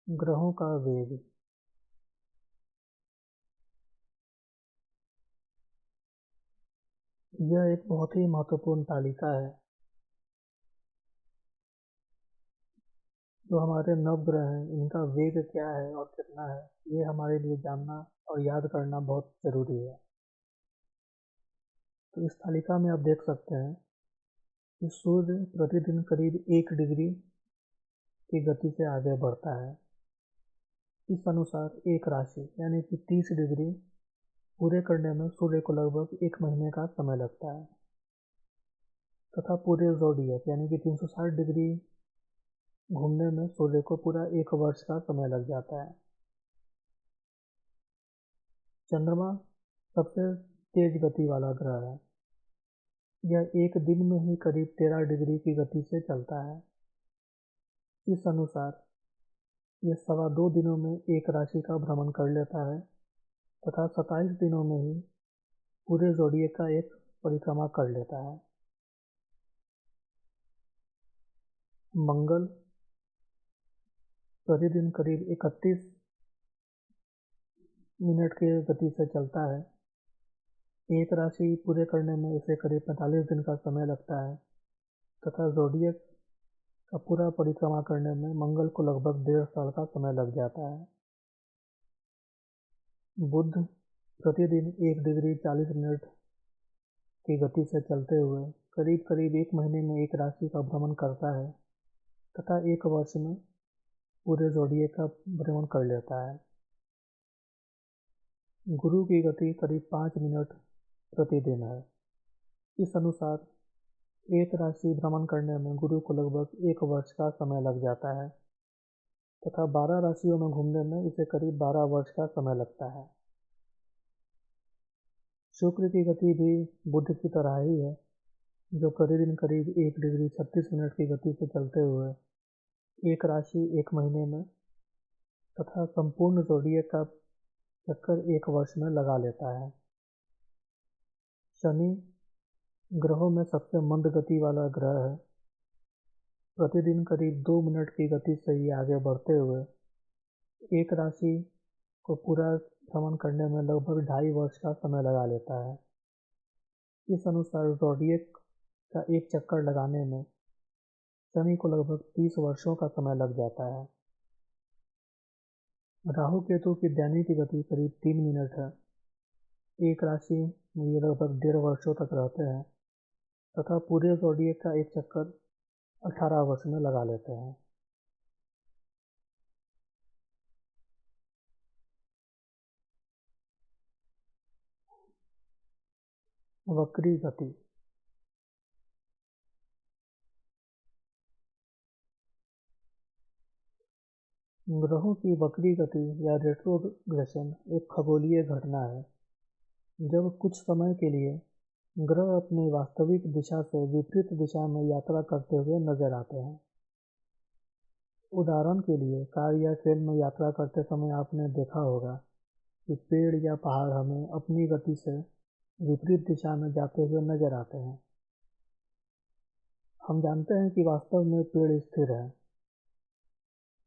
ग्रहों का वेग। यह एक बहुत ही महत्वपूर्ण तालिका है। जो हमारे नवग्रह हैं इनका वेग क्या है और कितना है, ये हमारे लिए जानना और याद करना बहुत जरूरी है। तो इस तालिका में आप देख सकते हैं कि सूर्य प्रतिदिन करीब 1 डिग्री की गति से आगे बढ़ता है। इस अनुसार एक राशि यानी कि 30 डिग्री पूरे करने में सूर्य को लगभग 1 महीने का समय लगता है, तथा पूरे ज़ोडिएक यानी कि 360 डिग्री घूमने में सूर्य को पूरा 1 वर्ष का समय लग जाता है। चंद्रमा सबसे तेज गति वाला ग्रह है। यह एक दिन में ही करीब 13 डिग्री की गति से चलता है। इस अनुसार यह 2.25 दिनों में एक राशि का भ्रमण कर लेता है तथा 27 दिनों में ही पूरे ज़ोडिएक का एक परिक्रमा कर लेता है। मंगल प्रतिदिन करीब 31 मिनट की गति से चलता है। एक राशि पूरे करने में इसे करीब 45 दिन का समय लगता है तथा ज़ोडिएक का पूरा परिक्रमा करने में मंगल को लगभग 1.5 साल का समय लग जाता है। बुध प्रतिदिन 1 डिग्री 40 मिनट की गति से चलते हुए करीब करीब 1 महीने में एक राशि का भ्रमण करता है तथा 1 वर्ष में पूरे ज़ोडिएक का भ्रमण कर लेता है। गुरु की गति करीब 5 मिनट प्रतिदिन है। इस अनुसार एक राशि भ्रमण करने में गुरु को लगभग 1 वर्ष का समय लग जाता है तथा 12 राशियों में घूमने में इसे करीब 12 वर्ष का समय लगता है। शुक्र की गति भी बुध की तरह ही है, जो प्रतिदिन करीब 1 डिग्री 36 मिनट की गति से चलते हुए एक राशि 1 महीने में तथा संपूर्ण ज़ोडिएक का चक्कर 1 वर्ष में लगा लेता है। शनि ग्रहों में सबसे मंद गति वाला ग्रह है। प्रतिदिन करीब 2 मिनट की गति से ही आगे बढ़ते हुए एक राशि को पूरा भ्रमण करने में लगभग 2.5 वर्ष का समय लगा लेता है। इस अनुसार ज़ोडिएक का एक चक्कर लगाने में शनि को लगभग 30 वर्षों का समय लग जाता है। राहु केतु की दैनिक की गति करीब 3 मिनट है। एक राशि में ये लगभग 1.5 वर्षों तक रहते हैं तथा पूरे ज़ोडिएक का एक चक्कर 18 वर्ष में लगा लेते हैं। वक्री गति। ग्रहों की वक्री गति या रेट्रोग्रेशन एक खगोलीय घटना है जब कुछ समय के लिए ग्रह अपनी वास्तविक दिशा से विपरीत दिशा में यात्रा करते हुए नजर आते हैं। उदाहरण के लिए कार या ट्रेन में यात्रा करते समय आपने देखा होगा कि पेड़ या पहाड़ हमें अपनी गति से विपरीत दिशा में जाते हुए नजर आते हैं। हम जानते हैं कि वास्तव में पेड़ स्थिर है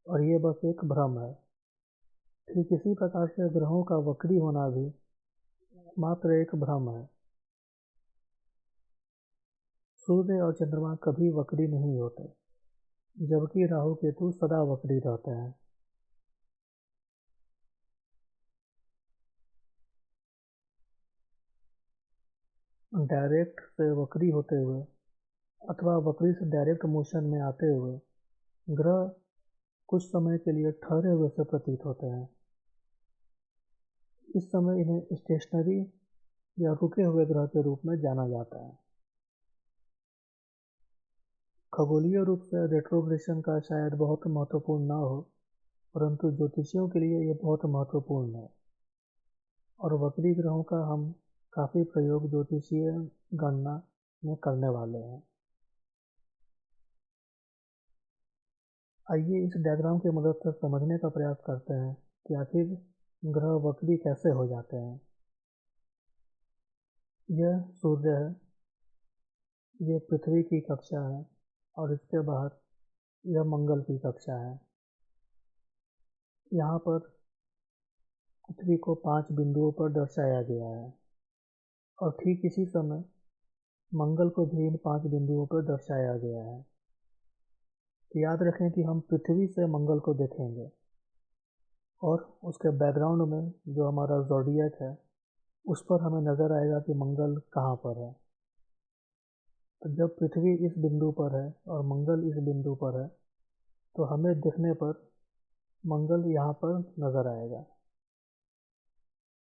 और ये बस एक भ्रम है। ठीक इसी प्रकार से ग्रहों का वक्री होना भी मात्र एक भ्रम है। सूर्य और चंद्रमा कभी वक्री नहीं होते, जबकि राहु केतु सदा वक्री रहते हैं। डायरेक्ट से वक्री होते हुए अथवा वक्री से डायरेक्ट मोशन में आते हुए ग्रह कुछ समय के लिए ठहरे हुए से प्रतीत होते हैं। इस समय इन्हें स्टेशनरी या रुके हुए ग्रह के रूप में जाना जाता है। खगोलीय रूप से रेट्रोग्रेशन का शायद बहुत महत्वपूर्ण न हो, परंतु ज्योतिषियों के लिए यह बहुत महत्वपूर्ण है और वक्री ग्रहों का हम काफ़ी प्रयोग ज्योतिषीय गणना में करने वाले हैं। आइए इस डायग्राम की मदद से समझने का प्रयास करते हैं कि आखिर ग्रह वक्री कैसे हो जाते हैं। यह सूर्य है, यह पृथ्वी की कक्षा है और इसके बाहर यह मंगल की कक्षा है। यहाँ पर पृथ्वी को 5 बिंदुओं पर दर्शाया गया है और ठीक इसी समय मंगल को भी इन 5 बिंदुओं पर दर्शाया गया है। तो याद रखें कि हम पृथ्वी से मंगल को देखेंगे और उसके बैकग्राउंड में जो हमारा ज़ोडिएक है उस पर हमें नज़र आएगा कि मंगल कहाँ पर है। तो जब पृथ्वी इस बिंदु पर है और मंगल इस बिंदु पर है तो हमें दिखने पर मंगल यहाँ पर नज़र आएगा।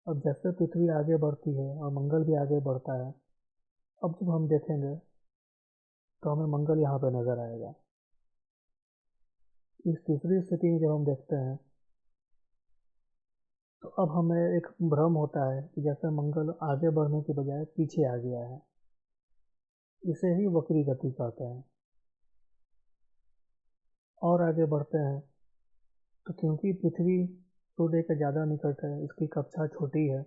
अब जैसे पृथ्वी आगे बढ़ती है और मंगल भी आगे बढ़ता है, अब जब हम देखेंगे तो हमें मंगल यहाँ पर नज़र आएगा। इस तीसरी स्थिति में जब हम देखते हैं तो अब हमें एक भ्रम होता है कि जैसे मंगल आगे बढ़ने के बजाय पीछे आ गया है। इसे ही वक्री गति कहते हैं। और आगे बढ़ते हैं तो क्योंकि पृथ्वी सूर्य के ज़्यादा निकट है, इसकी कक्षा छोटी है,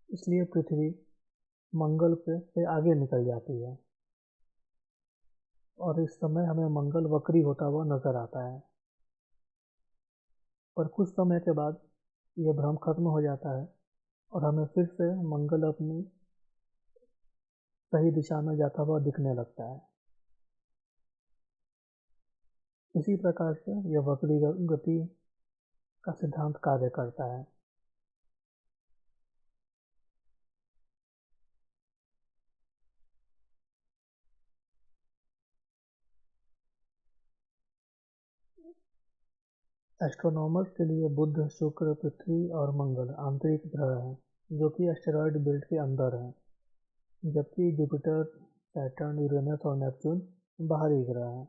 इसलिए पृथ्वी मंगल पे से आगे निकल जाती है और इस समय हमें मंगल वक्री होता हुआ नज़र आता है। पर कुछ समय के बाद यह भ्रम खत्म हो जाता है और हमें फिर से मंगल अपनी सही दिशा में जाता हुआ दिखने लगता है। इसी प्रकार से यह वक्री गति का सिद्धांत कार्य करता है। एस्ट्रोनॉमर्स के लिए बुध, शुक्र, पृथ्वी और मंगल आंतरिक ग्रह हैं जो कि एस्टेरॉयड बेल्ट के अंदर हैं, जबकि जुपिटर, सैटर्न, यूरेनस और नेपच्यून बाहरी ग्रह हैं।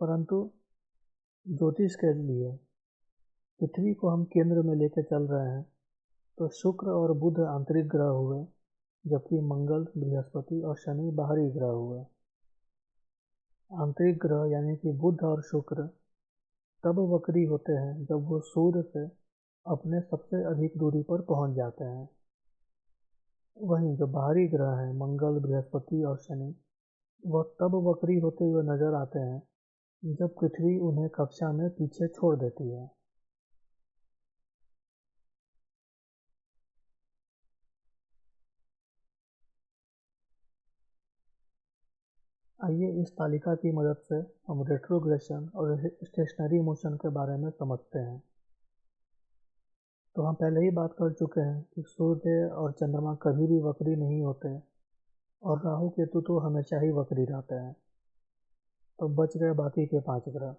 परंतु ज्योतिष के लिए पृथ्वी को हम केंद्र में लेकर चल रहे हैं, तो शुक्र और बुध आंतरिक ग्रह हुए, जबकि मंगल, बृहस्पति और शनि बाहरी ग्रह हुए। आंतरिक ग्रह यानी कि बुध और शुक्र तब वक्री होते हैं जब वो सूर्य से अपने सबसे अधिक दूरी पर पहुंच जाते हैं। वहीं जो बाहरी ग्रह हैं मंगल, बृहस्पति और शनि, वह तब वक्री होते हुए नजर आते हैं जब पृथ्वी उन्हें कक्षा में पीछे छोड़ देती है। आइए इस तालिका की मदद से हम रेट्रोग्रेशन और स्टेशनरी मोशन के बारे में समझते हैं। तो हम पहले ही बात कर चुके हैं कि सूर्य और चंद्रमा कभी भी वक्री नहीं होते और राहु केतु तो हमेशा ही वक्री रहते हैं। तो बच गए बाकी के 5 ग्रह।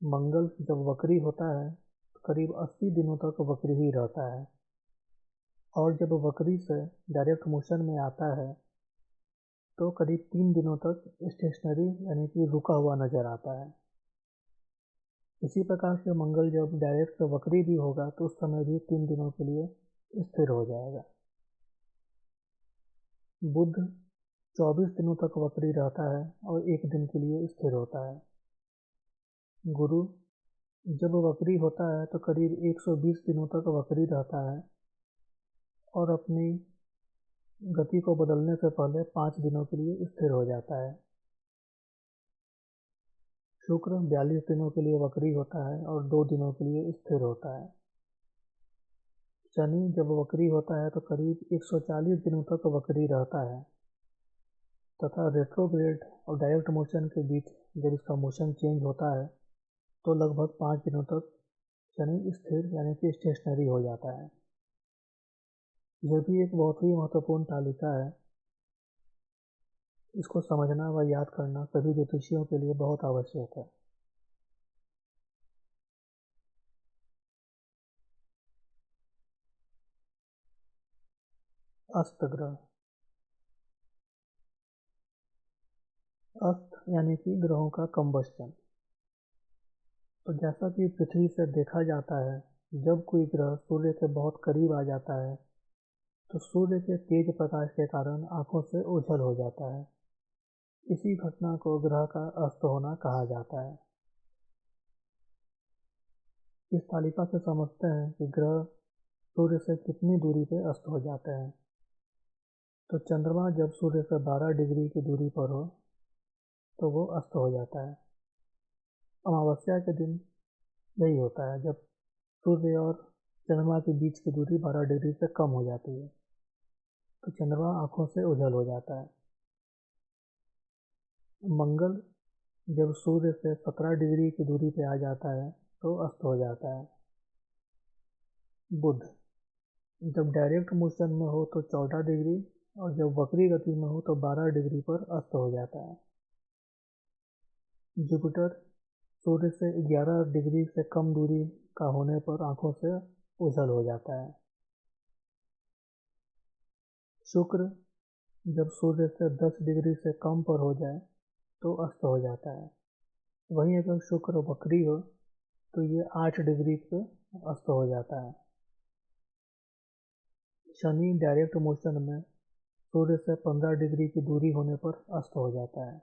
मंगल जब वक्री होता है तो करीब 80 दिनों तक वक्री ही रहता है और जब वक्री से डायरेक्ट मोशन में आता है तो करीब 3 दिनों तक स्टेशनरी यानी कि रुका हुआ नजर आता है। इसी प्रकार से मंगल जब डायरेक्ट वक्री भी होगा तो उस समय भी 3 दिनों के लिए स्थिर हो जाएगा। बुध 24 दिनों तक वक्री रहता है और 1 दिन के लिए स्थिर होता है। गुरु जब वक्री होता है तो करीब 120 दिनों तक वक्री रहता है और अपनी गति को बदलने से पहले 5 दिनों के लिए स्थिर हो जाता है। शुक्र 42 दिनों के लिए वक्री होता है और 2 दिनों के लिए स्थिर होता है। शनि जब वक्री होता है तो करीब 140 दिनों तक वक्री रहता है तथा रेट्रोग्रेड और डायरेक्ट मोशन के बीच जब इसका मोशन चेंज होता है तो लगभग 5 दिनों तक शनि स्थिर यानी कि स्टेशनरी हो जाता है। यह भी एक बहुत ही महत्वपूर्ण तालिका है। इसको समझना व याद करना सभी ज्योतिषियों के लिए बहुत आवश्यक है। अस्त ग्रह। अस्त यानी कि ग्रहों का कंबस्चन। तो जैसा कि पृथ्वी से देखा जाता है, जब कोई ग्रह सूर्य के बहुत करीब आ जाता है तो सूर्य के तेज प्रकाश के कारण आंखों से ओझल हो जाता है। इसी घटना को ग्रह का अस्त होना कहा जाता है। इस तालिका से समझते हैं कि ग्रह सूर्य से कितनी दूरी पर अस्त हो जाते हैं। तो चंद्रमा जब सूर्य से 12 डिग्री की दूरी पर हो तो वो अस्त हो जाता है। अमावस्या के दिन यही होता है जब सूर्य और चंद्रमा के बीच की दूरी 12 डिग्री से कम हो जाती है तो चंद्रमा आंखों से ओझल हो जाता है। मंगल जब सूर्य से 17 डिग्री की दूरी पे आ जाता है तो अस्त हो जाता है। बुध जब डायरेक्ट मोशन में हो तो 14 डिग्री और जब वक्री गति में हो तो 12 डिग्री पर अस्त हो जाता है। जुपिटर सूर्य से 11 डिग्री से कम दूरी का होने पर आंखों से ओझल हो जाता है। शुक्र जब सूर्य से 10 डिग्री से कम पर हो जाए तो अस्त हो जाता है। वहीं अगर शुक्र वक्री हो तो ये 8 डिग्री पे अस्त हो जाता है। शनि डायरेक्ट मोशन में सूर्य से 15 डिग्री की दूरी होने पर अस्त हो जाता है।